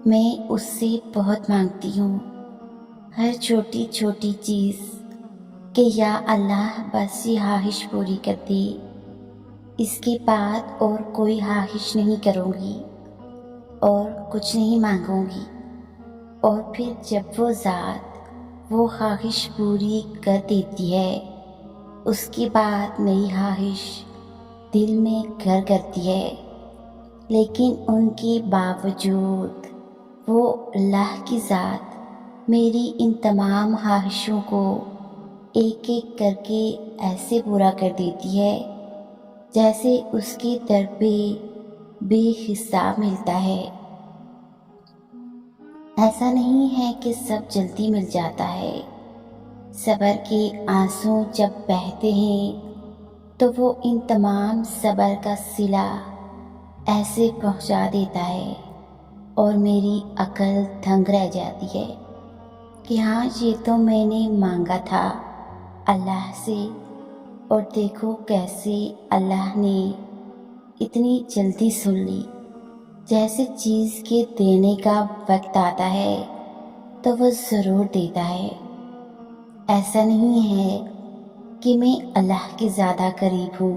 میں اس سے بہت مانگتی ہوں، ہر چھوٹی چھوٹی چیز، کہ یا اللہ بس یہ خواہش پوری کر دے، اس کے بعد اور کوئی خواہش نہیں کروں گی اور کچھ نہیں مانگوں گی۔ اور پھر جب وہ ذات وہ خواہش پوری کر دیتی ہے، اس کے بعد نئی خواہش دل میں گھر کرتی ہے، لیکن ان کے باوجود وہ اللہ کی ذات میری ان تمام خواہشوں کو ایک ایک کر کے ایسے پورا کر دیتی ہے جیسے اس کے در پہ بے حساب ملتا ہے۔ ایسا نہیں ہے کہ سب جلدی مل جاتا ہے، صبر کے آنسو جب بہتے ہیں تو وہ ان تمام صبر کا صلہ ایسے پہنچا دیتا ہے اور میری عقل دنگ رہ جاتی ہے کہ ہاں یہ تو میں نے مانگا تھا اللہ سے، اور دیکھو کیسے اللہ نے اتنی جلدی سن لی۔ جیسے چیز کے دینے کا وقت آتا ہے تو وہ ضرور دیتا ہے۔ ایسا نہیں ہے کہ میں اللہ کے زیادہ قریب ہوں،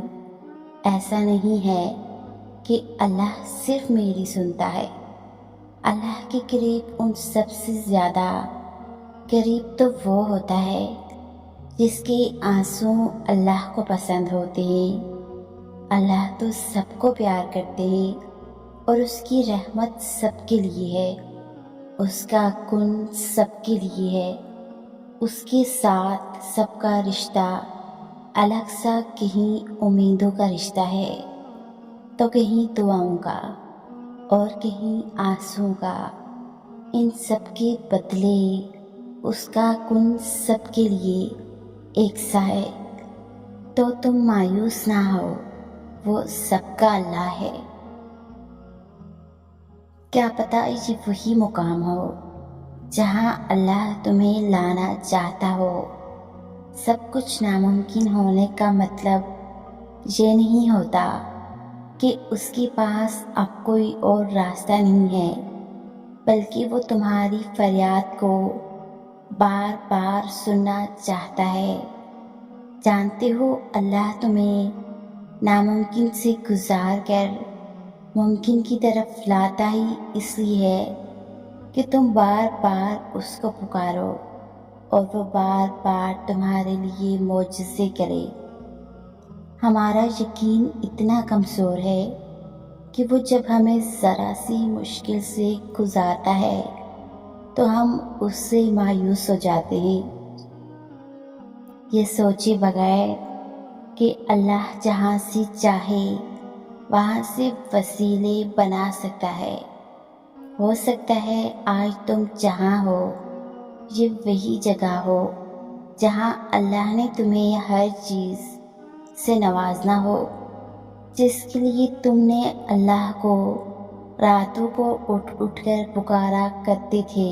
ایسا نہیں ہے کہ اللہ صرف میری سنتا ہے۔ اللہ کے قریب ان سب سے زیادہ قریب تو وہ ہوتا ہے جس کے آنسو اللہ کو پسند ہوتے ہیں۔ اللہ تو سب کو پیار کرتے ہیں اور اس کی رحمت سب کے لیے ہے، اس کا کن سب کے لیے ہے، اس کے ساتھ سب کا رشتہ الگ سا کہیں امیدوں کا رشتہ ہے تو کہیں دعاؤں کا اور کہیں آنسوؤں کا، ان سب کے بدلے اس کا کن سب کے لیے ایک سا ہے۔ تو تم مایوس نہ ہو، وہ سب کا اللہ ہے۔ کیا پتہ یہ وہی مقام ہو جہاں اللہ تمہیں لانا چاہتا ہو۔ سب کچھ ناممکن ہونے کا مطلب یہ نہیں ہوتا کہ اس کے پاس اب کوئی اور راستہ نہیں ہے، بلکہ وہ تمہاری فریاد کو بار بار سننا چاہتا ہے۔ جانتے ہو اللہ تمہیں ناممکن سے گزار کر ممکن کی طرف لاتا ہی اس لیے ہے کہ تم بار بار اس کو پکارو اور وہ بار بار تمہارے لیے معجزے کرے۔ ہمارا یقین اتنا کمزور ہے کہ وہ جب ہمیں ذرا سی مشکل سے گزارتا ہے تو ہم اس سے مایوس ہو جاتے ہیں، یہ سوچے بغیر کہ اللہ جہاں سے چاہے وہاں سے وسیلے بنا سکتا ہے۔ ہو سکتا ہے آج تم جہاں ہو یہ وہی جگہ ہو جہاں اللہ نے تمہیں ہر چیز سے نوازنا ہو جس کے لیے تم نے اللہ کو راتوں کو اٹھ اٹھ کر پکارا کرتے تھے۔